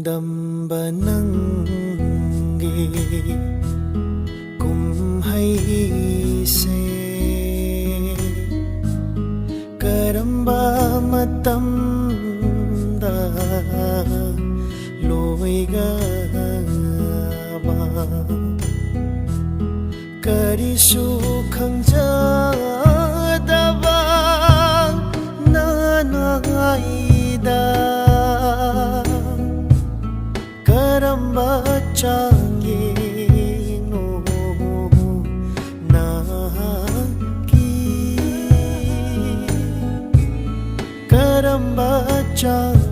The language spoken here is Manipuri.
ꯇꯝꯕ ꯅꯪꯒꯤ ꯀꯨꯝꯍꯩꯁꯦ ꯀꯔꯝꯕ ꯃꯇꯝꯗ ꯂꯣꯏꯒꯕ ꯀꯔꯤꯁꯨ ꯈꯪꯖꯗꯕ ꯅꯅꯥꯏꯗ karamba changino naki karamba chang